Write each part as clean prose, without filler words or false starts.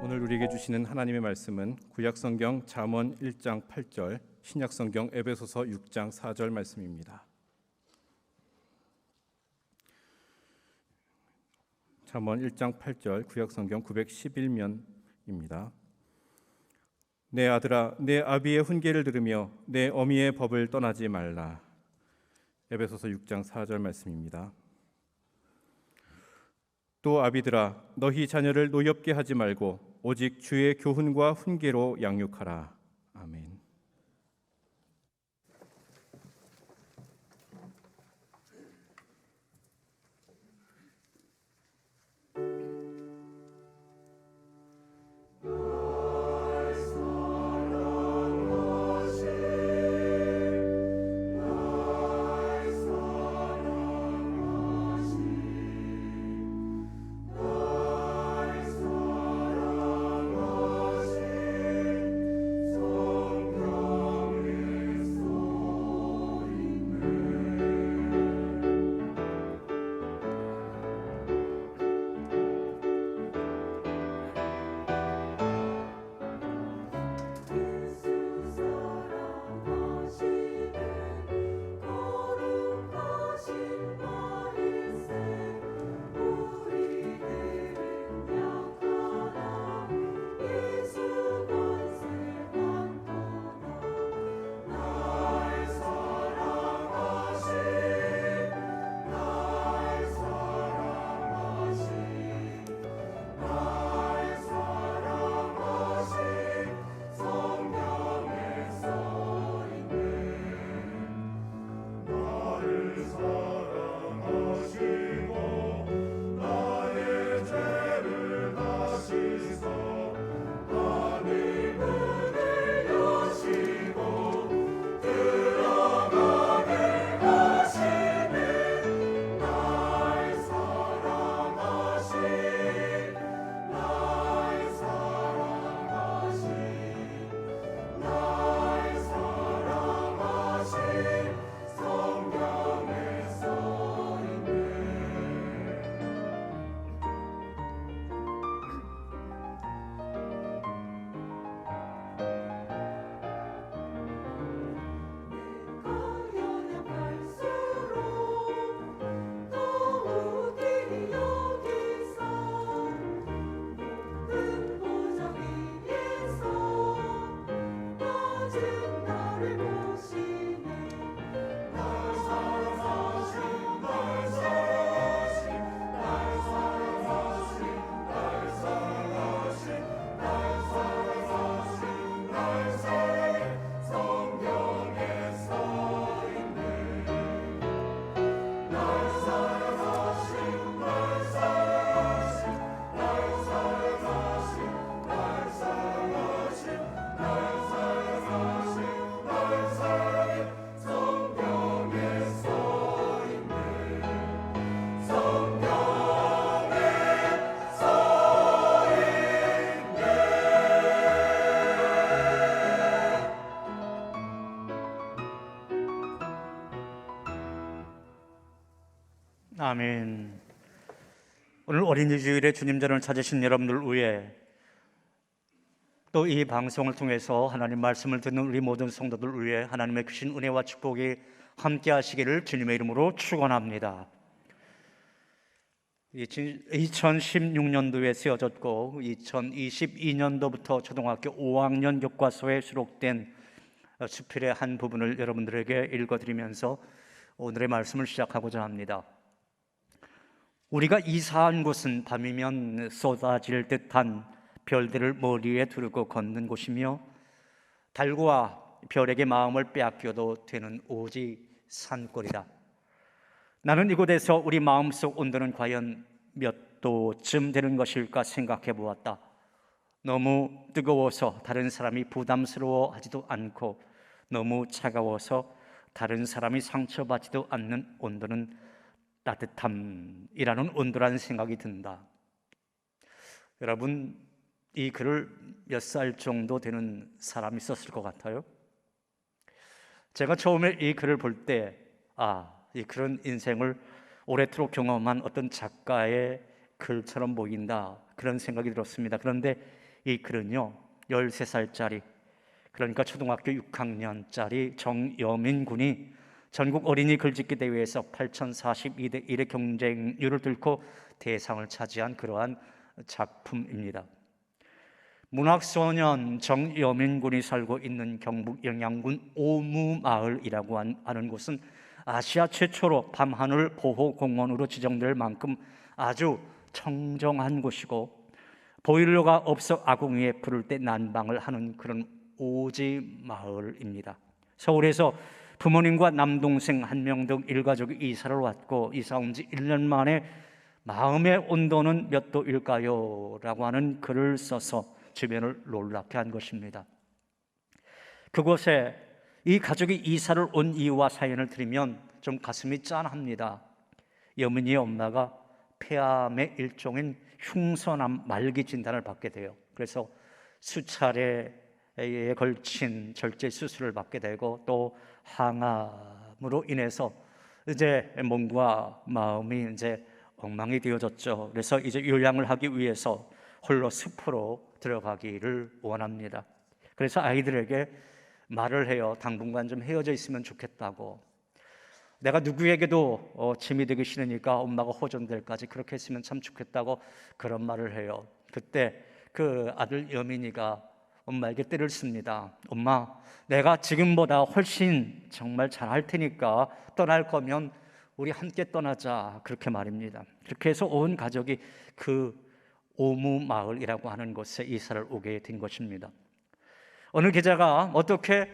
오늘 우리에게 주시는 하나님의 말씀은 구약성경 잠언 1장 8절, 신약성경 에베소서 6장 4절 말씀입니다. 잠언 1장 8절, 구약성경 911면입니다. 내 아들아, 내 아비의 훈계를 들으며 내 어미의 법을 떠나지 말라. 에베소서 6장 4절 말씀입니다. 또 아비들아, 너희 자녀를 노엽게 하지 말고 오직 주의 교훈과 훈계로 양육하라. 아멘. 아멘. 오늘 어린이 주일에 주님 전을 찾으신 여러분들 위해 또 이 방송을 통해서 하나님 말씀을 듣는 우리 모든 성도들 위해 하나님의 주신 은혜와 축복이 함께 하시기를 주님의 이름으로 축원합니다. 2016년도에 쓰여졌고 2022년도부터 초등학교 5학년 교과서에 수록된 수필의 한 부분을 여러분들에게 읽어드리면서 오늘의 말씀을 시작하고자 합니다. 우리가 이사한 곳은 밤이면 쏟아질 듯한 별들을 머리에 두르고 걷는 곳이며 달과 별에게 마음을 빼앗겨도 되는 오직 산골이다. 나는 이곳에서 우리 마음속 온도는 과연 몇 도쯤 되는 것일까 생각해 보았다. 너무 뜨거워서 다른 사람이 부담스러워하지도 않고 너무 차가워서 다른 사람이 상처받지도 않는 온도는 따뜻함이라는 온도라는 생각이 든다. 여러분, 이 글을 몇 살 정도 되는 사람이 썼을 것 같아요? 제가 처음에 이 글을 볼 때 이 그런 인생을 오래도록 경험한 어떤 작가의 글처럼 보인다, 그런 생각이 들었습니다. 그런데 이 글은요, 13살짜리, 그러니까 초등학교 6학년짜리 정여민 군이 전국 어린이 글짓기 대회에서 8042대 1의 경쟁률을 뚫고 대상을 차지한 그러한 작품입니다. 문학소년 정여민 군이 살고 있는 경북 영양군 오무마을이라고 하는 곳은 아시아 최초로 밤하늘 보호공원으로 지정될 만큼 아주 청정한 곳이고, 보일러가 없어 아궁이에 불을 때 난방을 하는 그런 오지 마을입니다. 서울에서 부모님과 남동생 1명 등 일가족이 이사를 왔고, 이사 온 지 1년 만에 마음의 온도는 몇 도일까요? 라고 하는 글을 써서 주변을 놀랍게 한 것입니다. 그곳에 이 가족이 이사를 온 이유와 사연을 들으면 좀 가슴이 짠합니다. 여민이의 엄마가 폐암의 일종인 흉선암 말기 진단을 받게 돼요. 그래서 수차례에 걸친 절제 수술을 받게 되고, 또 항암으로 인해서 이제 몸과 마음이 이제 엉망이 되어졌죠. 그래서 이제 요양을 하기 위해서 홀로 숲으로 들어가기를 원합니다. 그래서 아이들에게 말을 해요. 당분간 좀 헤어져 있으면 좋겠다고. 내가 누구에게도 짐이 되기 싫으니까 엄마가 호전될 때까지 그렇게 했으면 참 좋겠다고 그런 말을 해요. 그때 그 아들 여민이가 엄마에게 떼를 씁니다. 엄마, 내가 지금보다 훨씬 정말 잘할 테니까 떠날 거면 우리 함께 떠나자, 그렇게 말입니다. 그렇게 해서 온 가족이 그 오무마을이라고 하는 곳에 이사를 오게 된 것입니다. 어느 기자가 어떻게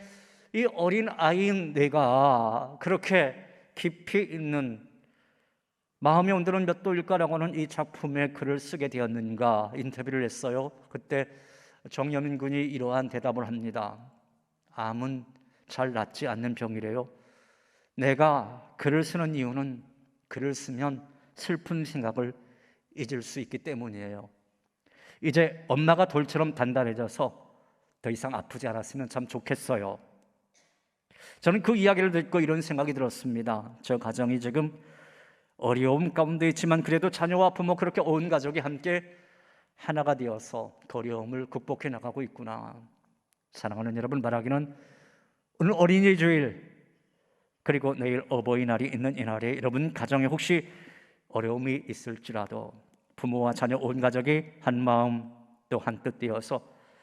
이 어린 아이인 내가 그렇게 깊이 있는 마음의 온도는 몇 도일까라고 하는 이 작품에 글을 쓰게 되었는가 인터뷰를 했어요. 그때 정여민 군이 이러한 대답을 합니다. 암은 잘 낫지 않는 병이래요. 내가 글을 쓰는 이유는 글을 쓰면 슬픈 생각을 잊을 수 있기 때문이에요. 이제 엄마가 돌처럼 단단해져서 더 이상 아프지 않았으면 참 좋겠어요. 저는 그 이야기를 듣고 이런 생각이 들었습니다. 저 가정이 지금 어려움 가운데 있지만 그래도 자녀와 부모 그렇게 온 가족이 함께 하나가 되어서 그 어려움을 극복해 나가고 있구나. 사랑하는 여러분, 말하기는 오늘 어린이 주일 그리고 내일 어버이날이 있는 이날에 여러분 가정에 혹시 어려움이 있을지라도 부모와 자녀 온 가족이 한 마음 또 한 뜻 되어서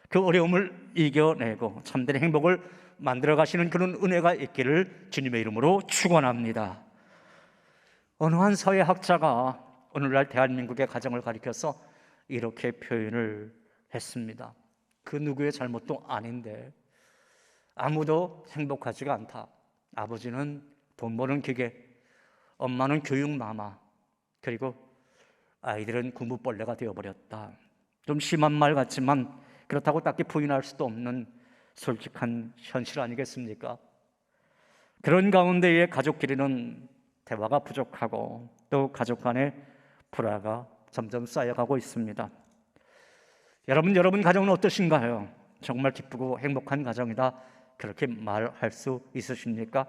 그 어려움을 이겨내고 참된 행복을 만들어 가시는 그런 은혜가 있기를 주님의 이름으로 축원합니다. 어느 한 사회학자가 오늘날 대한민국의 가정을 가리켜서 이렇게 표현을 했습니다. 그 누구의 잘못도 아닌데 아무도 행복하지가 않다. 아버지는 돈 버는 기계, 엄마는 교육마마, 그리고 아이들은 공부벌레가 되어버렸다. 좀 심한 말 같지만 그렇다고 딱히 부인할 수도 없는 솔직한 현실 아니겠습니까? 그런 가운데에 가족끼리는 대화가 부족하고 또 가족 간의 불화가 점점 쌓여가고 있습니다. 여러분 가정은 어떠신가요? 정말 기쁘고 행복한 가정이다, 그렇게 말할 수 있으십니까?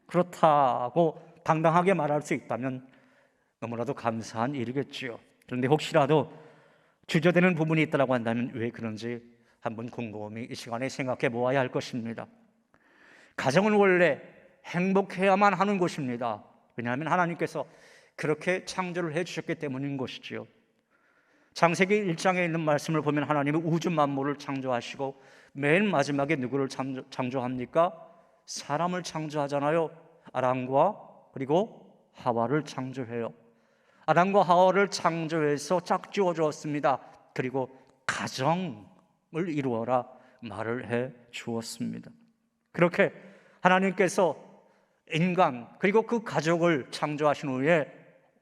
그렇다고 당당하게 말할 수 있다면 너무나도 감사한 일이겠지요. 그런데 혹시라도 주저되는 부분이 있다고 한다면 왜 그런지 한번 곰곰이 이 시간에 생각해 보아야 할 것입니다. 가정은 원래 행복해야만 하는 곳입니다. 왜냐하면 하나님께서 그렇게 창조를 해주셨기 때문인 것이지요. 창세기 1장에 있는 말씀을 보면 하나님은 우주 만물을 창조하시고 맨 마지막에 누구를 창조합니까? 사람을 창조하잖아요. 아담과 그리고 하와를 창조해요. 아담과 하와를 창조해서 짝지어 주었습니다. 그리고 가정을 이루어라 말을 해 주었습니다. 그렇게 하나님께서 인간 그리고 그 가족을 창조하신 후에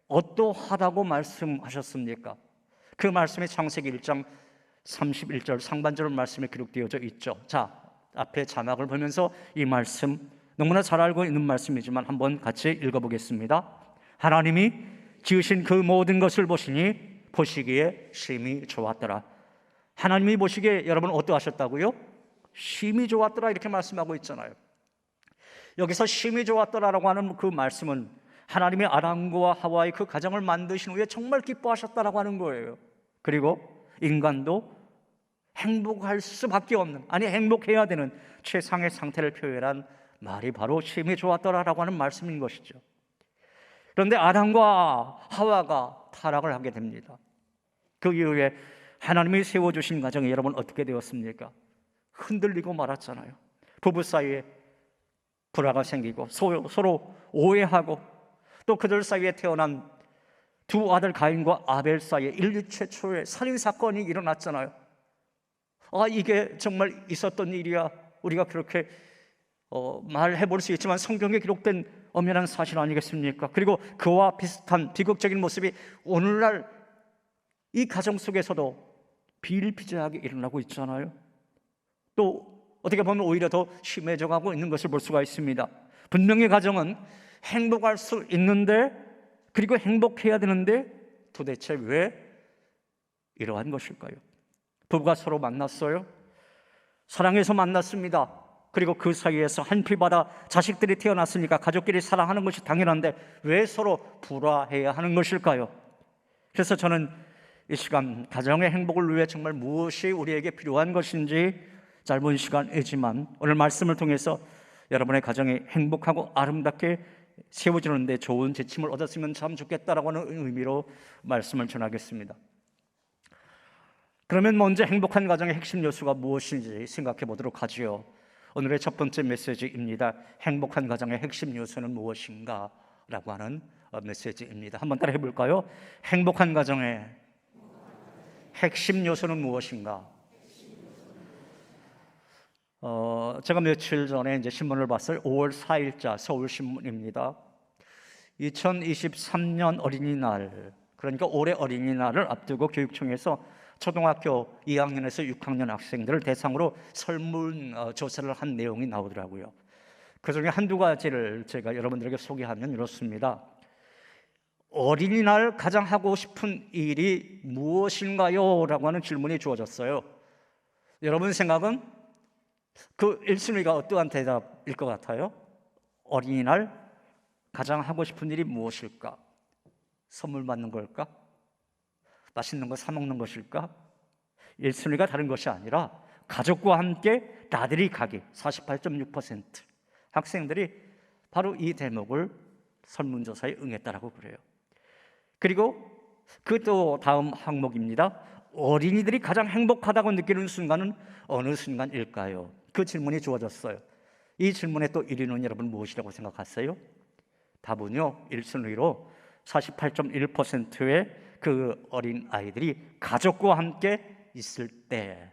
어떠하다고 말씀하셨습니까? 그 말씀이 창세기 1장 31절 상반절 말씀에 기록되어져 있죠. 자, 앞에 자막을 보면서 이 말씀 너무나 잘 알고 있는 말씀이지만 한번 같이 읽어보겠습니다. 하나님이 지으신 그 모든 것을 보시기에 심히 좋았더라. 하나님이 보시기에 여러분 어떠하셨다고요? 심히 좋았더라, 이렇게 말씀하고 있잖아요. 여기서 심히 좋았더라라고 하는 그 말씀은 하나님이 아담과 하와의 그 가정을 만드신 후에 정말 기뻐하셨다라고 하는 거예요. 그리고 인간도 행복할 수밖에 없는, 아니 행복해야 되는 최상의 상태를 표현한 말이 바로 심히 좋았더라라고 하는 말씀인 것이죠. 그런데 아담과 하와가 타락을 하게 됩니다. 그 이후에 하나님이 세워주신 가정이 여러분 어떻게 되었습니까? 흔들리고 말았잖아요. 부부 사이에 불화가 생기고 서로 오해하고, 또 그들 사이에 태어난 두 아들 가인과 아벨 사이에 인류 최초의 살인사건이 일어났잖아요. 이게 정말 있었던 일이야. 우리가 그렇게 말해볼 수 있지만 성경에 기록된 엄연한 사실 아니겠습니까? 그리고 그와 비슷한 비극적인 모습이 오늘날 이 가정 속에서도 비일비재하게 일어나고 있잖아요. 또 어떻게 보면 오히려 더 심해져 가고 있는 것을 볼 수가 있습니다. 분명히 가정은 행복할 수 있는데, 그리고 행복해야 되는데 도대체 왜 이러한 것일까요? 부부가 서로 만났어요. 사랑해서 만났습니다. 그리고 그 사이에서 한 피바다 자식들이 태어났으니까 가족끼리 사랑하는 것이 당연한데 왜 서로 불화해야 하는 것일까요? 그래서 저는 이 시간 가정의 행복을 위해 정말 무엇이 우리에게 필요한 것인지, 짧은 시간이지만 오늘 말씀을 통해서 여러분의 가정이 행복하고 아름답게 세워지는데 좋은 지침을 얻었으면 참 좋겠다라고 하는 의미로 말씀을 전하겠습니다. 그러면 먼저 행복한 가정의 핵심 요소가 무엇인지 생각해 보도록 하지요. 오늘의 첫 번째 메시지입니다. 행복한 가정의 핵심 요소는 무엇인가? 라고 하는 메시지입니다. 한번 따라해 볼까요? 행복한 가정의 핵심 요소는 무엇인가? 제가 며칠 전에 이제 신문을 봤어요. 5월 4일자 서울신문입니다. 2023년 어린이날, 그러니까 올해 어린이날을 앞두고 교육청에서 초등학교 2학년에서 6학년 학생들을 대상으로 설문조사를 한 내용이 나오더라고요. 그 중에 한두 가지를 제가 여러분들에게 소개하면 이렇습니다. 어린이날 가장 하고 싶은 일이 무엇인가요? 라고 하는 질문이 주어졌어요. 여러분 생각은 그 1순위가 어떠한 대답일 것 같아요? 어린이날 가장 하고 싶은 일이 무엇일까? 선물 받는 걸까? 맛있는 거 사 먹는 것일까? 1순위가 다른 것이 아니라 가족과 함께 나들이 가기, 48.6%. 학생들이 바로 이 대목을 설문조사에 응했다라고 그래요. 그리고 그 또 다음 항목입니다. 어린이들이 가장 행복하다고 느끼는 순간은 어느 순간일까요? 그 질문이 주어졌어요. 이 질문의 또 1위는 여러분 무엇이라고 생각하세요? 답은요, 1순위로 48.1%의 그 어린 아이들이 가족과 함께 있을 때,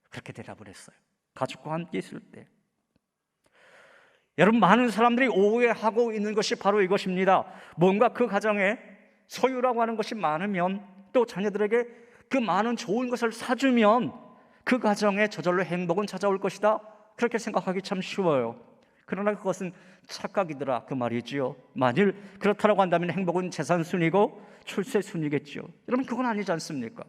그렇게 대답을 했어요. 가족과 함께 있을 때. 여러분, 많은 사람들이 오해하고 있는 것이 바로 이것입니다. 뭔가 그 가정에 소유라고 하는 것이 많으면, 또 자녀들에게 그 많은 좋은 것을 사주면 그 가정에 저절로 행복은 찾아올 것이다, 그렇게 생각하기 참 쉬워요. 그러나 그것은 착각이더라 그 말이지요. 만일 그렇다고 한다면 행복은 재산 순이고 출세 순이겠죠. 여러분, 그건 아니지 않습니까?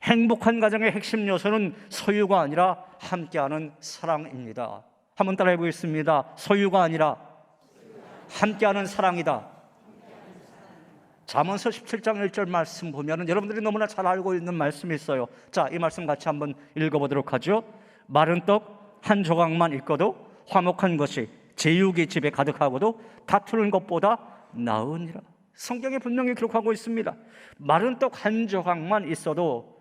행복한 가정의 핵심 요소는 소유가 아니라 함께하는 사랑입니다. 한번 따라해 보겠습니다. 소유가 아니라 함께하는 사랑이다. 잠언서 17장 1절 말씀 보면 여러분들이 너무나 잘 알고 있는 말씀이 있어요. 자, 이 말씀 같이 한번 읽어보도록 하죠. 마른 떡 한 조각만 있고도 화목한 것이 제육이 집에 가득하고도 다투는 것보다 나으니라. 성경에 분명히 기록하고 있습니다. 마른 떡 한 조각만 있어도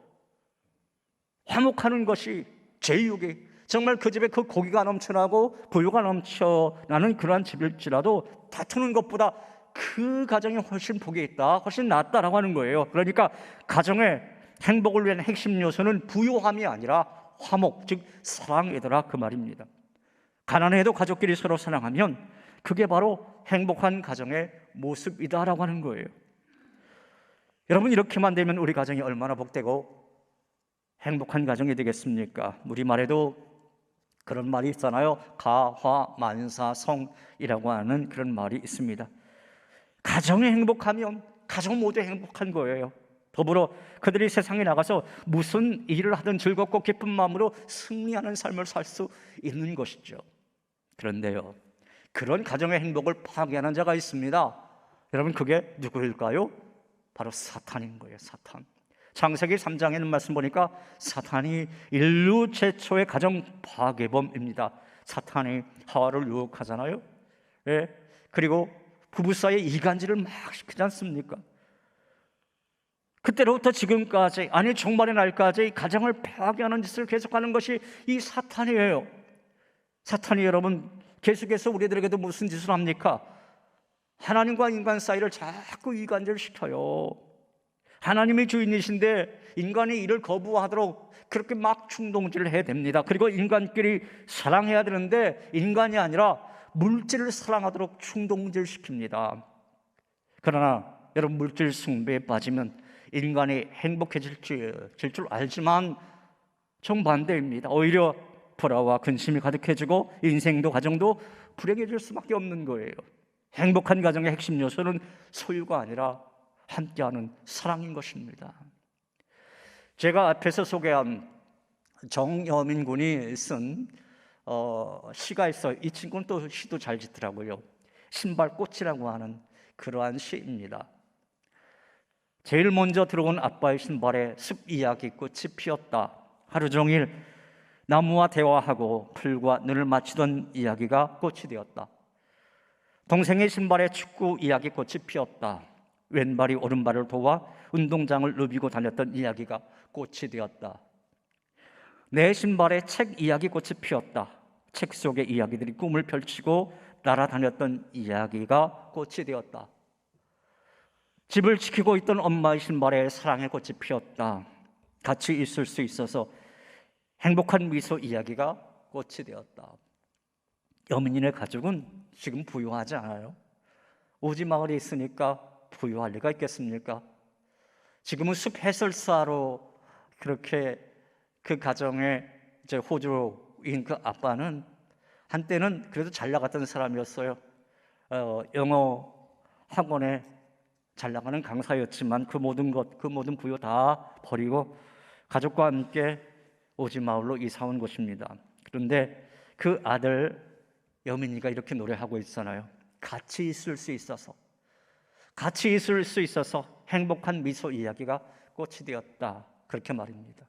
화목하는 것이, 제육이 정말 그 집에 그 고기가 넘쳐나고 부유가 넘쳐나는 그러한 집일지라도 다투는 것보다 그 가정이 훨씬 복이 있다, 훨씬 낫다라고 하는 거예요. 그러니까 가정의 행복을 위한 핵심 요소는 부유함이 아니라 화목, 즉 사랑이더라 그 말입니다. 가난해도 가족끼리 서로 사랑하면 그게 바로 행복한 가정의 모습이다라고 하는 거예요. 여러분, 이렇게만 되면 우리 가정이 얼마나 복되고 행복한 가정이 되겠습니까? 우리말에도 그런 말이 있잖아요. 가화만사성이라고 하는 그런 말이 있습니다. 가정이 행복하면 가족 모두 행복한 거예요. 더불어 그들이 세상에 나가서 무슨 일을 하든 즐겁고 기쁜 마음으로 승리하는 삶을 살 수 있는 것이죠. 그런데요, 그런 가정의 행복을 파괴하는 자가 있습니다. 여러분, 그게 누구일까요? 바로 사탄인 거예요. 사탄. 창세기 3장에 있는 말씀 보니까 사탄이 인류 최초의 가정 파괴범입니다. 사탄이 하와를 유혹하잖아요. 예. 그리고 부부 사이에 이간질을 막 시키지 않습니까? 그때로부터 지금까지, 아니 종말의 날까지 가정을 파괴하는 짓을 계속하는 것이 이 사탄이에요. 사탄이 여러분 계속해서 우리들에게도 무슨 짓을 합니까? 하나님과 인간 사이를 자꾸 이간질시켜요. 하나님이 주인이신데 인간이 이를 거부하도록 그렇게 막 충동질을 해야 됩니다. 그리고 인간끼리 사랑해야 되는데 인간이 아니라 물질을 사랑하도록 충동질시킵니다. 그러나 여러분, 물질 숭배에 빠지면 인간이 행복해질 줄 알지만 정반대입니다. 오히려 불화와 근심이 가득해지고 인생도 가정도 불행해질 수밖에 없는 거예요. 행복한 가정의 핵심 요소는 소유가 아니라 함께하는 사랑인 것입니다. 제가 앞에서 소개한 정여민 군이 쓴 시가 있어요. 이 친구는 또 시도 잘 짓더라고요. 신발꽃이라고 하는 그러한 시입니다. 제일 먼저 들어온 아빠의 신발에 숲 이야기 꽃이 피었다. 하루 종일 나무와 대화하고 풀과 눈을 맞추던 이야기가 꽃이 되었다. 동생의 신발에 축구 이야기 꽃이 피었다. 왼발이 오른발을 도와 운동장을 누비고 다녔던 이야기가 꽃이 되었다. 내 신발에 책 이야기 꽃이 피었다. 책 속의 이야기들이 꿈을 펼치고 날아다녔던 이야기가 꽃이 되었다. 집을 지키고 있던 엄마의 신발에 사랑의 꽃이 피었다. 같이 있을 수 있어서 행복한 미소 이야기가 꽃이 되었다. 여민이네 가족은 지금 부유하지 않아요. 오지 마을에 있으니까 부유할 리가 있겠습니까? 지금은 숲 해설사로 그렇게 그 가정의 이제 호주인 그 아빠는 한때는 그래도 잘 나갔던 사람이었어요. 영어 학원에 잘 나가는 강사였지만 그 모든 부유 다 버리고 가족과 함께 오지 마을로 이사 온 것입니다. 그런데 그 아들 여민이가 이렇게 노래하고 있잖아요. 같이 있을 수 있어서 행복한 미소 이야기가 꽃이 되었다. 그렇게 말입니다.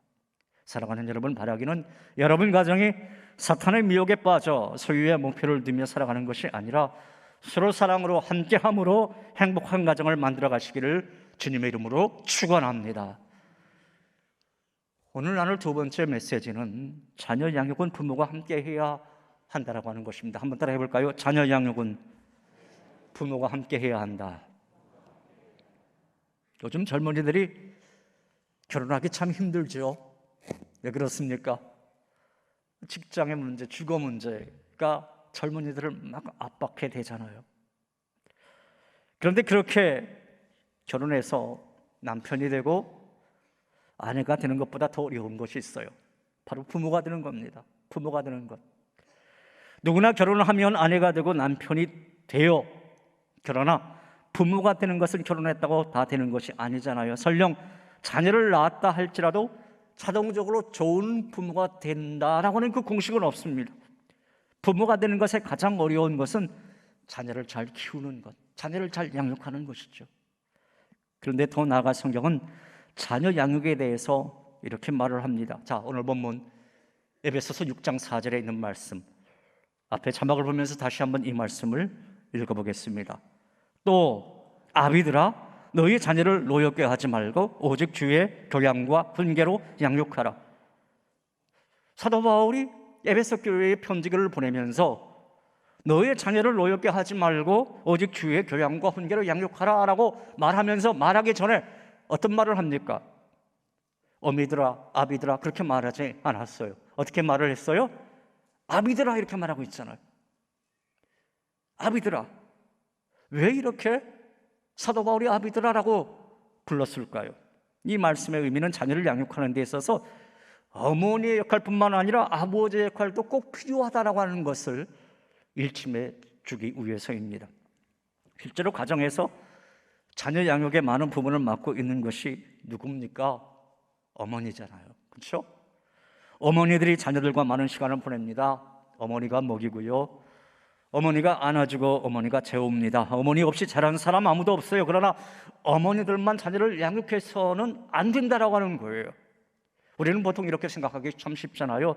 사랑하는 여러분, 바라기는 여러분 가정이 사탄의 미혹에 빠져 소유의 목표를 두며 살아가는 것이 아니라 서로 사랑으로 함께함으로 행복한 가정을 만들어 가시기를 주님의 이름으로 축원합니다. 오늘 나눌 두 번째 메시지는 자녀 양육은 부모가 함께해야 한다라고 하는 것입니다. 한번 따라 해볼까요? 자녀 양육은 부모가 함께해야 한다. 요즘 젊은이들이 결혼하기 참 힘들죠. 왜 그렇습니까? 직장의 문제, 주거 문제가 젊은이들을 막 압박해 대잖아요. 그런데 그렇게 결혼해서 남편이 되고 아내가 되는 것보다 더 어려운 것이 있어요. 바로 부모가 되는 겁니다. 부모가 되는 것. 누구나 결혼을 하면 아내가 되고 남편이 돼요. 그러나 부모가 되는 것은 결혼했다고 다 되는 것이 아니잖아요. 설령 자녀를 낳았다 할지라도 자동적으로 좋은 부모가 된다라고 하는 그 공식은 없습니다. 부모가 되는 것에 가장 어려운 것은 자녀를 잘 키우는 것, 자녀를 잘 양육하는 것이죠. 그런데 더 나아가 성경은 자녀 양육에 대해서 이렇게 말을 합니다. 자, 오늘 본문 에베소서 6장 4절에 있는 말씀, 앞에 자막을 보면서 다시 한번 이 말씀을 읽어보겠습니다. 또 아비들아, 너희 자녀를 노엽게 하지 말고 오직 주의 교양과 훈계로 양육하라. 사도 바울이 에베소 교회에 편지를 보내면서 너의 자녀를 노엽게 하지 말고 오직 주의 교양과 훈계로 양육하라라고 말하면서 말하기 전에 어떤 말을 합니까? 어미들아, 아비들아 그렇게 말하지 않았어요. 어떻게 말을 했어요? 아비들아 이렇게 말하고 있잖아요. 아비들아. 왜 이렇게 사도 바울이 아비들아라고 불렀을까요? 이 말씀의 의미는 자녀를 양육하는 데 있어서 어머니의 역할뿐만 아니라 아버지의 역할도 꼭 필요하다라고 하는 것을 일침해 주기 위해서입니다. 실제로 가정에서 자녀 양육에 많은 부분을 맡고 있는 것이 누굽니까? 어머니잖아요. 그렇죠? 어머니들이 자녀들과 많은 시간을 보냅니다. 어머니가 먹이고요, 어머니가 안아주고 어머니가 재웁니다. 어머니 없이 자란 사람 아무도 없어요. 그러나 어머니들만 자녀를 양육해서는 안 된다라고 하는 거예요. 우리는 보통 이렇게 생각하기 참 쉽잖아요.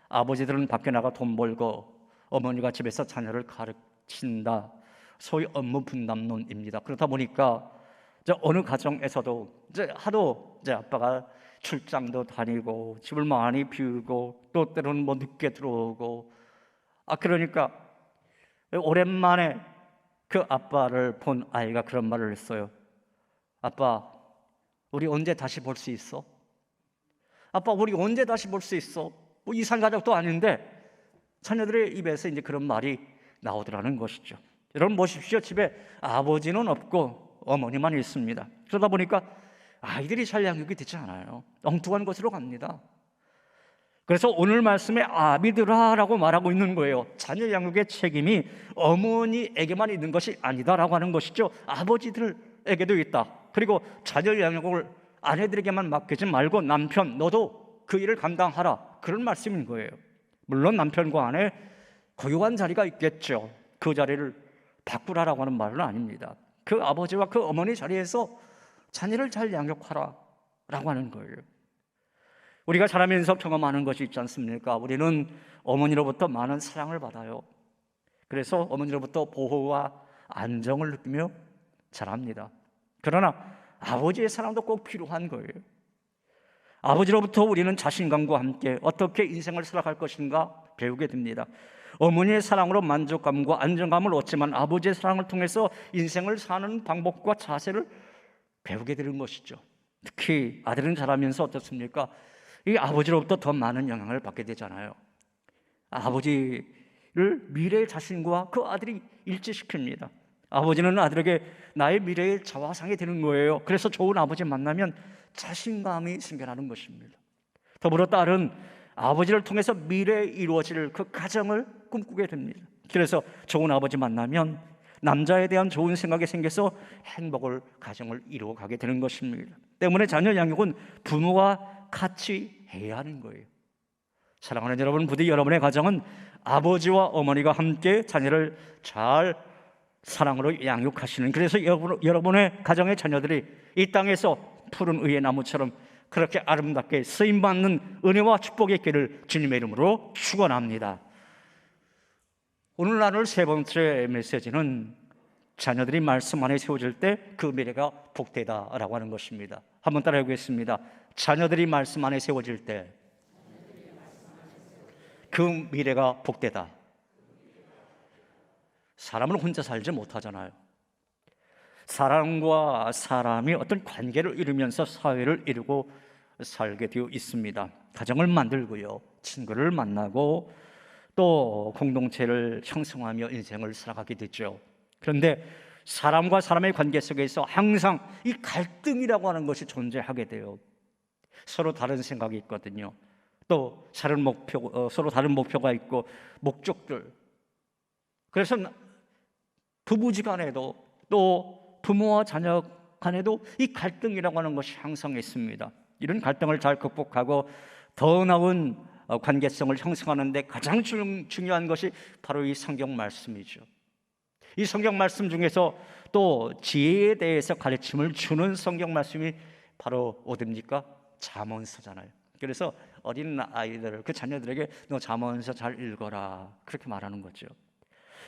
아버지들은 밖에 나가 돈 벌고 어머니가 집에서 자녀를 가르친다. 소위 업무 분담론입니다. 그렇다 보니까 어느 가정에서도 하도 아빠가 출장도 다니고 집을 많이 비우고 또 때로는 늦게 들어오고 그러니까 오랜만에 그 아빠를 본 아이가 그런 말을 했어요. 아빠, 우리 언제 다시 볼 수 있어? 아빠, 우리 언제 다시 볼 수 있어? 뭐 이산 가족도 아닌데 자녀들의 입에서 이제 그런 말이 나오더라는 것이죠. 여러분 보십시오. 집에 아버지는 없고 어머니만 있습니다. 그러다 보니까 아이들이 잘 양육이 되지 않아요. 엉뚱한 곳으로 갑니다. 그래서 오늘 말씀에 아비들아라고 말하고 있는 거예요. 자녀 양육의 책임이 어머니에게만 있는 것이 아니다라고 하는 것이죠. 아버지들에게도 있다. 그리고 자녀 양육을 아내들에게만 맡기지 말고 남편 너도 그 일을 감당하라. 그런 말씀인 거예요. 물론 남편과 아내 고유한 자리가 있겠죠. 그 자리를 바꾸라라고 하는 말은 아닙니다. 그 아버지와 그 어머니 자리에서 자녀를 잘 양육하라라고 하는 거예요. 우리가 자라면서 경험하는 것이 있지 않습니까? 우리는 어머니로부터 많은 사랑을 받아요. 그래서 어머니로부터 보호와 안정을 느끼며 자랍니다. 그러나 아버지의 사랑도 꼭 필요한 거예요. 아버지로부터 우리는 자신감과 함께 어떻게 인생을 살아갈 것인가 배우게 됩니다. 어머니의 사랑으로 만족감과 안정감을 얻지만 아버지의 사랑을 통해서 인생을 사는 방법과 자세를 배우게 되는 것이죠. 특히 아들은 자라면서 어떻습니까? 이 아버지로부터 더 많은 영향을 받게 되잖아요. 아버지를 미래의 자신과 그 아들이 일치시킵니다. 아버지는 아들에게 나의 미래의 자화상이 되는 거예요. 그래서 좋은 아버지 만나면 자신감이 생겨나는 것입니다. 더불어 딸은 아버지를 통해서 미래에 이루어질 그 가정을 꿈꾸게 됩니다. 그래서 좋은 아버지 만나면 남자에 대한 좋은 생각이 생겨서 행복을 가정을 이루어가게 되는 것입니다. 때문에 자녀 양육은 부모와 같이 해야 하는 거예요. 사랑하는 여러분, 부디 여러분의 가정은 아버지와 어머니가 함께 자녀를 잘 사랑으로 양육하시는, 그래서 여러분의 가정의 자녀들이 이 땅에서 푸른 의의 나무처럼 그렇게 아름답게 쓰임받는 은혜와 축복의 길을 주님의 이름으로 축원합니다. 오늘 나눌 세 번째 메시지는 자녀들이 말씀 안에 세워질 때 그 미래가 복되다라고 하는 것입니다. 한번 따라해 보겠습니다. 자녀들이 말씀 안에 세워질 때 그 미래가 복되다. 사람은 혼자 살지 못하잖아요. 사람과 사람이 어떤 관계를 이루면서 사회를 이루고 살게 되어 있습니다. 가정을 만들고요, 친구를 만나고 또 공동체를 형성하며 인생을 살아가게 되죠. 그런데 사람과 사람의 관계 속에서 항상 이 갈등이라고 하는 것이 존재하게 돼요. 서로 다른 생각이 있거든요. 또 서로 다른 목표가 있고 목적들. 그래서 부부지간에도 또 부모와 자녀 간에도 이 갈등이라고 하는 것이 항상 있습니다. 이런 갈등을 잘 극복하고 더 나은 관계성을 형성하는 데 가장 중요한 것이 바로 이 성경 말씀이죠. 이 성경 말씀 중에서 또 지혜에 대해서 가르침을 주는 성경 말씀이 바로 어디입니까? 잠언서잖아요. 그래서 어린 아이들, 그 자녀들에게 너 잠언서 잘 읽어라, 그렇게 말하는 거죠.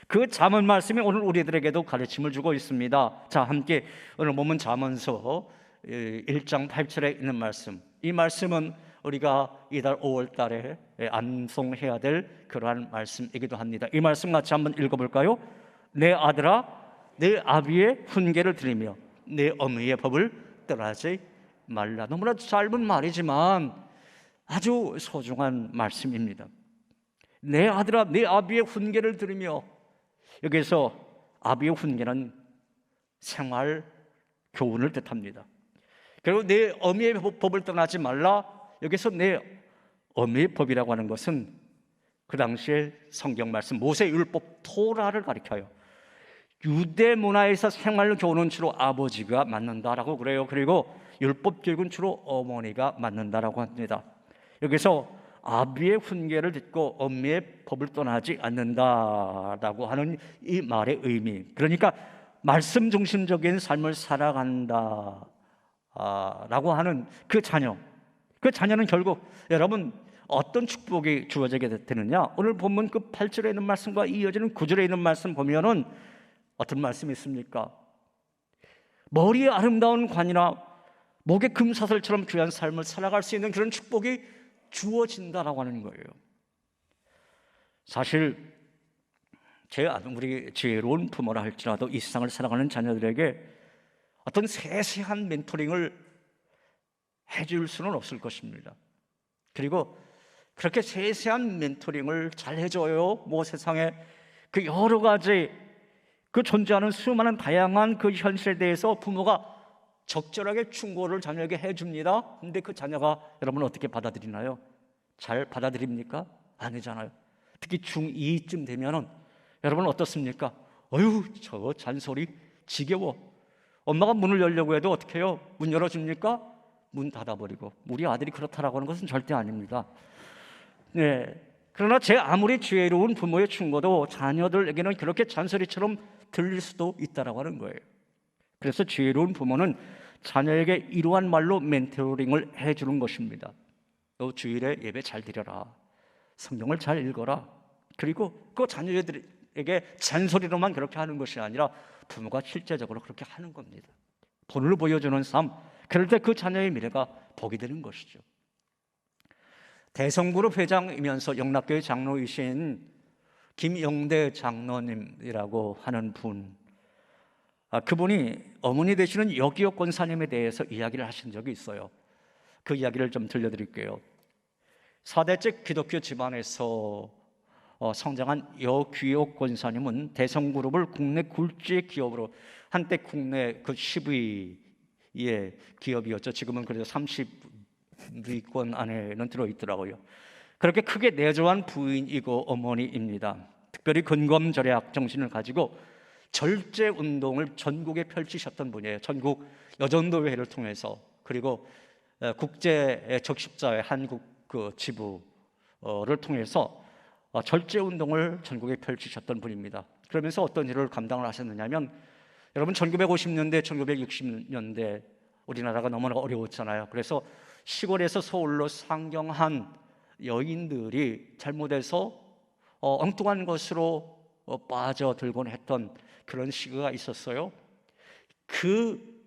그 잠언 말씀이 오늘 우리들에게도 가르침을 주고 있습니다. 자, 함께 오늘 본문 잠언서 1장 8절에 있는 말씀, 이 말씀은 우리가 이달 5월 달에 암송해야 될 그러한 말씀이기도 합니다. 이 말씀 같이 한번 읽어볼까요? 내 아들아, 내 아비의 훈계를 들으며 내 어머니의 법을 떠나지 말라. 너무나 짧은 말이지만 아주 소중한 말씀입니다. 내 아들아, 내 아비의 훈계를 들으며, 여기서 아비의 훈계는 생활 교훈을 뜻합니다. 그리고 내 어미의 법을 떠나지 말라. 여기서 내 어미의 법이라고 하는 것은 그 당시에 성경 말씀 모세 율법 토라를 가리켜요. 유대 문화에서 생활 교훈은 주로 아버지가 맡는다라고 그래요. 그리고 율법 교육은 주로 어머니가 맡는다라고 합니다. 여기서 아비의 훈계를 듣고 어미의 법을 떠나지 않는다라고 하는 이 말의 의미, 그러니까 말씀 중심적인 삶을 살아간다 라고 하는 그 자녀는 결국 여러분 어떤 축복이 주어지게 되느냐? 오늘 본문 그 8절에 있는 말씀과 이어지는 9절에 있는 말씀 보면은 어떤 말씀이 있습니까? 머리에 아름다운 관이나 목에 금사슬처럼 귀한 삶을 살아갈 수 있는 그런 축복이 주어진다라고 하는 거예요. 사실 제 아무리 지혜로운 부모라 할지라도 이 세상을 살아가는 자녀들에게 어떤 세세한 멘토링을 해줄 수는 없을 것입니다. 그리고 그렇게 세세한 멘토링을 잘 해줘요. 뭐 세상에 그 여러 가지 그 존재하는 수많은 다양한 그 현실에 대해서 부모가 적절하게 충고를 자녀에게 해줍니다. 근데 그 자녀가 여러분 어떻게 받아들이나요? 잘 받아들입니까? 아니잖아요. 특히 중2쯤 되면은 여러분 어떻습니까? 어휴, 저 잔소리 지겨워. 엄마가 문을 열려고 해도 어떻게 해요? 문 열어줍니까? 문 닫아버리고. 우리 아들이 그렇다라고 하는 것은 절대 아닙니다. 네. 그러나 제 아무리 지혜로운 부모의 충고도 자녀들에게는 그렇게 잔소리처럼 들릴 수도 있다라고 하는 거예요. 그래서 지혜로운 부모는 자녀에게 이러한 말로 멘토링을 해주는 것입니다. 너 주일에 예배 잘 드려라. 성경을 잘 읽어라. 그리고 그 자녀들에게 잔소리로만 그렇게 하는 것이 아니라 부모가 실제적으로 그렇게 하는 겁니다. 본을 보여주는 삶, 그럴 때 그 자녀의 미래가 복이 되는 것이죠. 대성그룹 회장이면서 영락교회 장로이신 김영대 장로님이라고 하는 분, 그분이 어머니 되시는 여기옥 권사님에 대해서 이야기를 하신 적이 있어요. 그 이야기를 좀 들려드릴게요. 4대째 기독교 집안에서 성장한 여기옥 권사님은 대성그룹을 국내 굴지의 기업으로, 한때 국내 그 10위의 기업이었죠. 지금은 그래도 30위권 안에는 들어있더라고요. 그렇게 크게 내조한 부인이고 어머니입니다. 특별히 근검절약 정신을 가지고 절제 운동을 전국에 펼치셨던 분이에요. 전국 여전도회를 통해서, 그리고 국제 적십자회 한국 그 지부를 통해서 절제 운동을 전국에 펼치셨던 분입니다. 그러면서 어떤 일을 감당을 하셨느냐면, 여러분 1950년대, 1960년대 우리나라가 너무나 어려웠잖아요. 그래서 시골에서 서울로 상경한 여인들이 잘못해서 엉뚱한 것으로 빠져들곤 했던 그런 시기가 있었어요. 그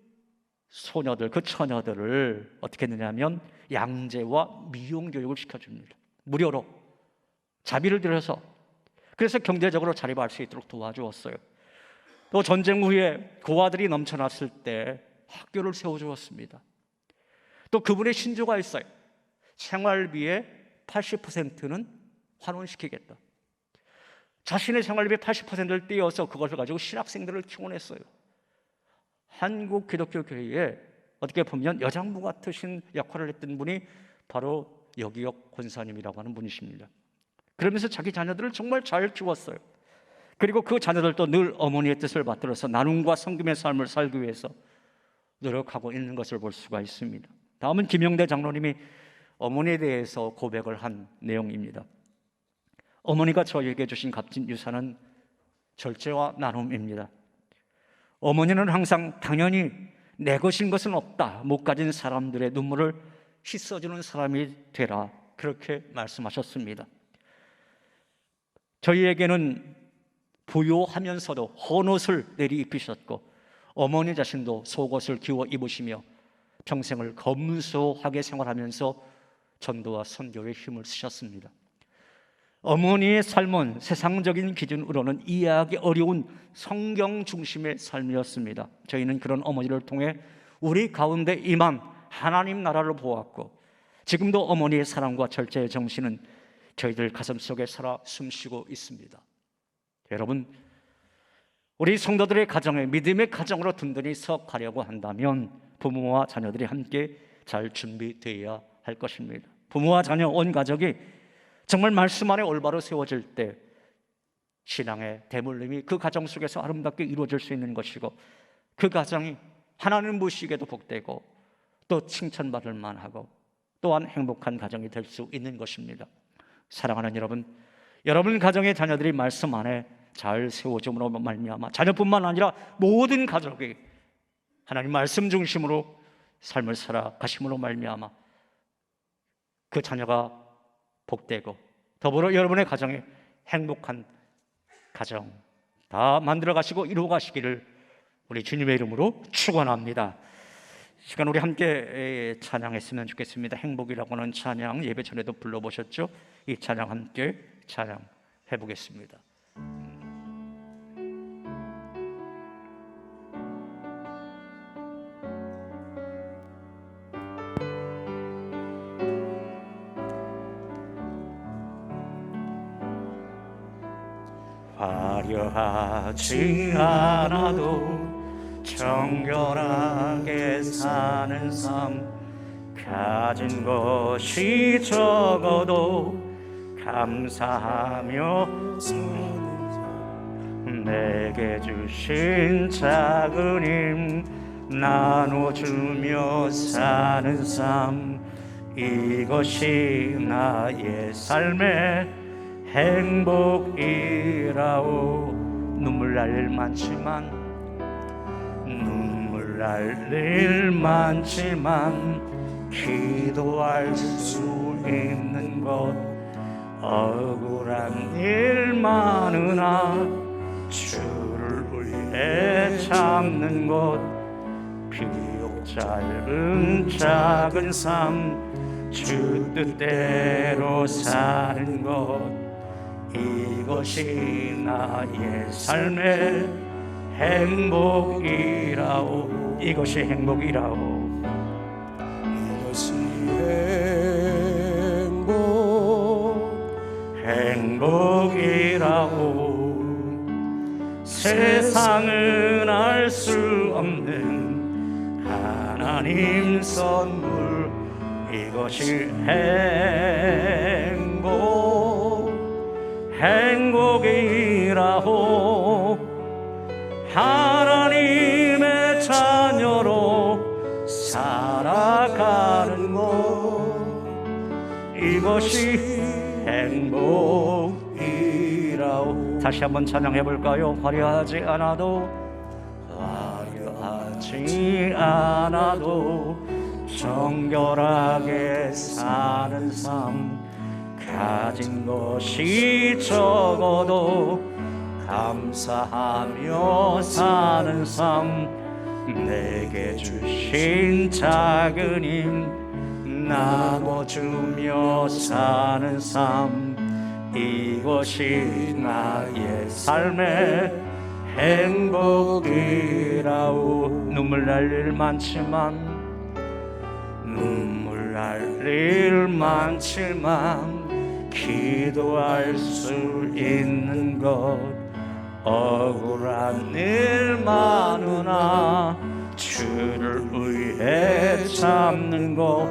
소녀들, 그 처녀들을 어떻게 했느냐면 양제와 미용 교육을 시켜줍니다. 무료로 자비를 들여서. 그래서 경제적으로 자립할 수 있도록 도와주었어요. 또 전쟁 후에 고아들이 넘쳐났을 때 학교를 세워주었습니다. 또 그분의 신조가 있어요. 생활비의 80%는 환원시키겠다. 자신의 생활비의 80%를 떼어서 그것을 가지고 신학생들을 키워냈어요. 한국 기독교 교회에 어떻게 보면 여장부 같으신 역할을 했던 분이 바로 여기옥 권사님이라고 하는 분이십니다. 그러면서 자기 자녀들을 정말 잘 키웠어요. 그리고 그 자녀들도 늘 어머니의 뜻을 받들어서 나눔과 섬김의 삶을 살기 위해서 노력하고 있는 것을 볼 수가 있습니다. 다음은 김영대 장로님이 어머니에 대해서 고백을 한 내용입니다. 어머니가 저에게 주신 값진 유산은 절제와 나눔입니다. 어머니는 항상 당연히 내 것인 것은 없다, 못 가진 사람들의 눈물을 씻어주는 사람이 되라, 그렇게 말씀하셨습니다. 저희에게는 부요하면서도 헌옷을 내리 입히셨고, 어머니 자신도 속옷을 기워 입으시며 평생을 검소하게 생활하면서 전도와 선교에 힘을 쓰셨습니다. 어머니의 삶은 세상적인 기준으로는 이해하기 어려운 성경 중심의 삶이었습니다. 저희는 그런 어머니를 통해 우리 가운데 임한 하나님 나라를 보았고, 지금도 어머니의 사랑과 절제의 정신은 저희들 가슴속에 살아 숨쉬고 있습니다. 여러분, 우리 성도들의 가정에 믿음의 가정으로 든든히 서가려고 한다면 부모와 자녀들이 함께 잘 준비되어야 할 것입니다. 부모와 자녀 온 가족이 정말 말씀 안에 올바로 세워질 때 신앙의 대물림이 그 가정 속에서 아름답게 이루어질 수 있는 것이고, 그 가정이 하나님 보시기에도 복되고 또 칭찬받을 만하고 또한 행복한 가정이 될 수 있는 것입니다. 사랑하는 여러분, 여러분 가정의 자녀들이 말씀 안에 잘 세워줌으로 말미암아 자녀뿐만 아니라 모든 가족이 하나님 말씀 중심으로 삶을 살아가심으로 말미암아 그 자녀가 복되고 더불어 여러분의 가정에 행복한 가정 다 만들어 가시고 이루어 가시기를 우리 주님의 이름으로 축원합니다. 시간 우리 함께 찬양했으면 좋겠습니다. 행복이라고 하는 찬양 예배 전에도 불러보셨죠? 이 찬양 함께 찬양해 보겠습니다. 화려하지 않아도 정결하게 사는 삶, 가진 것이 적어도 감사하며 내게 주신 작은 힘 나눠주며 사는 삶, 이것이 나의 삶의 행복이라오. 눈물 날 일 많지만 눈물 날 일 많지만 기도할 수 있는 것, 억울한 일 많으나 주를 위해 참는 것, 비록 짧은 작은 삶 주 뜻대로 사는 것, 이것이 나의 삶의 행복이라오. 이것이 행복이라오. 이것이 행복이라오. 세상은 알 수 없는 하나님 선물, 이것이 행복이라오. 하나님의 자녀로 살아가는 것, 이것이 행복이라오. 다시 한번 찬양해 볼까요? 화려하지 않아도 정결하게 사는 삶, 가진 것이 적어도 감사하며 사는 삶, 내게 주신 작은 힘 나눠주며 사는 삶, 이것이 나의 삶의 행복이라오. 눈물 날 일 많지만 눈물 날 일 많지만 기도할 수 있는 것, 억울한 일 많으나 주를 위해 참는 것,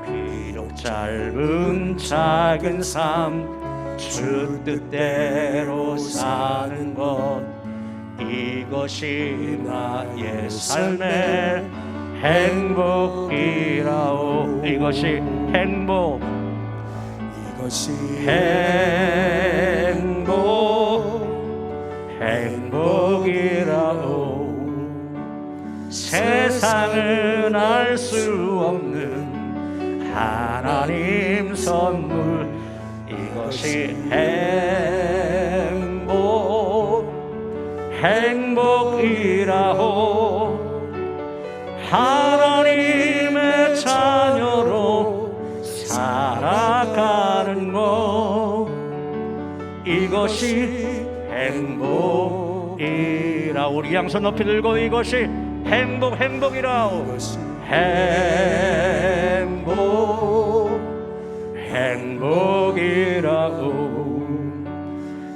비록 짧은 작은 삶 주 뜻대로 사는 것, 이것이 나의 삶의 행복이라오. 이것이 행복이라오. 세상은 알 수 없는 하나님 선물, 이것이 행복이라오. 하나님의 자녀로 살아가는 것, 이것이 행복이라. 우리 양손 높이 들고 이것이 행복이라오. 행복이라오.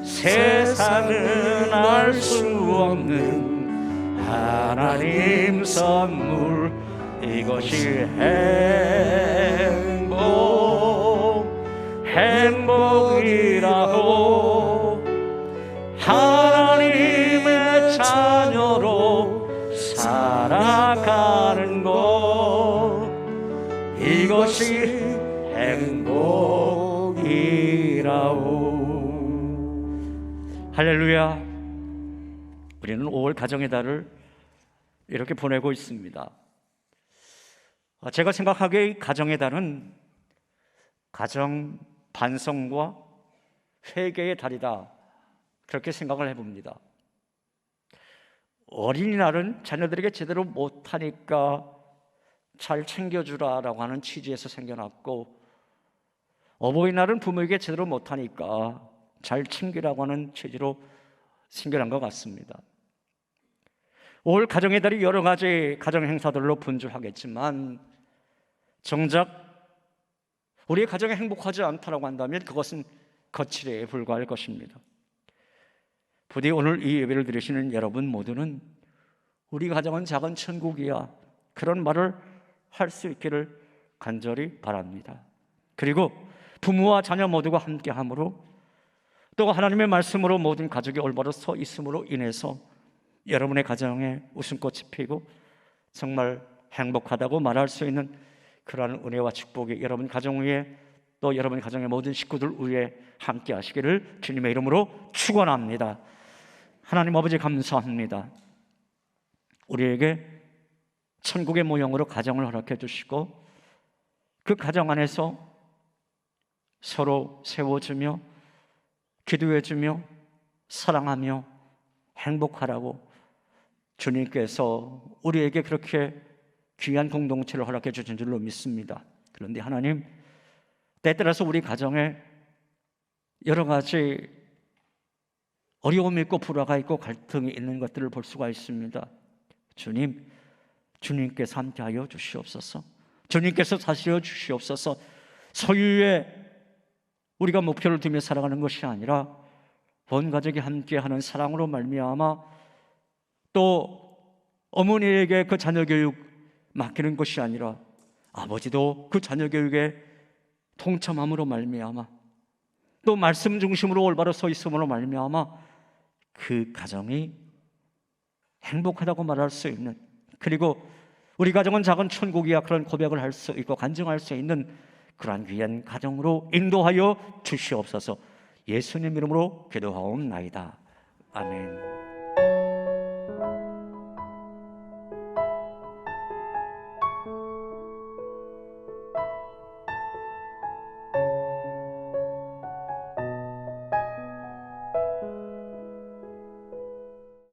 세상은 알 수 없는 하나님 선물, 이것이 행복이라오. 하나님의 자녀로 살아가는 것, 이것이 할렐루야. 우리는 5월 가정의 달을 이렇게 보내고 있습니다. 제가 생각하기에 이 가정의 달은 가정 반성과 회개의 달이다, 그렇게 생각을 해봅니다. 어린이날은 자녀들에게 제대로 못하니까 잘 챙겨주라라고 하는 취지에서 생겨났고, 어버이날은 부모에게 제대로 못하니까 잘 챙기라고 하는 취지로 생겨난 것 같습니다. 올 가정의 달이 여러 가지 가정 행사들로 분주하겠지만, 정작 우리의 가정이 행복하지 않다라고 한다면 그것은 거칠에 불과할 것입니다. 부디 오늘 이 예배를 들으시는 여러분 모두는 우리 가정은 작은 천국이야, 그런 말을 할 수 있기를 간절히 바랍니다. 그리고 부모와 자녀 모두가 함께함으로, 또 하나님의 말씀으로 모든 가족이 올바로 서 있음으로 인해서 여러분의 가정에 웃음꽃이 피고 정말 행복하다고 말할 수 있는 그러한 은혜와 축복이 여러분 가정 위에, 또 여러분 가정의 모든 식구들 위에 함께 하시기를 주님의 이름으로 축원합니다. 하나님 아버지, 감사합니다. 우리에게 천국의 모형으로 가정을 허락해 주시고, 그 가정 안에서 서로 세워주며 기도해주며 사랑하며 행복하라고 주님께서 우리에게 그렇게 귀한 공동체를 허락해 주신 줄로 믿습니다. 그런데 하나님, 때때라서 우리 가정에 여러 가지 어려움이 있고 불화가 있고 갈등이 있는 것들을 볼 수가 있습니다. 주님께서 함께하여 주시옵소서. 주님께서 다스려 주시옵소서. 소유에 우리가 목표를 두며 살아가는 것이 아니라 온 가족이 함께하는 사랑으로 말미암아, 또 어머니에게 그 자녀 교육 맡기는 것이 아니라 아버지도 그 자녀 교육에 동참함으로 말미암아, 또 말씀 중심으로 올바로 서 있음으로 말미암아 그 가정이 행복하다고 말할 수 있는, 그리고 우리 가정은 작은 천국이야, 그런 고백을 할 수 있고 간증할 수 있는 그러한 귀한 가정으로 인도하여 주시옵소서. 예수님 이름으로 기도하옵나이다. 아멘.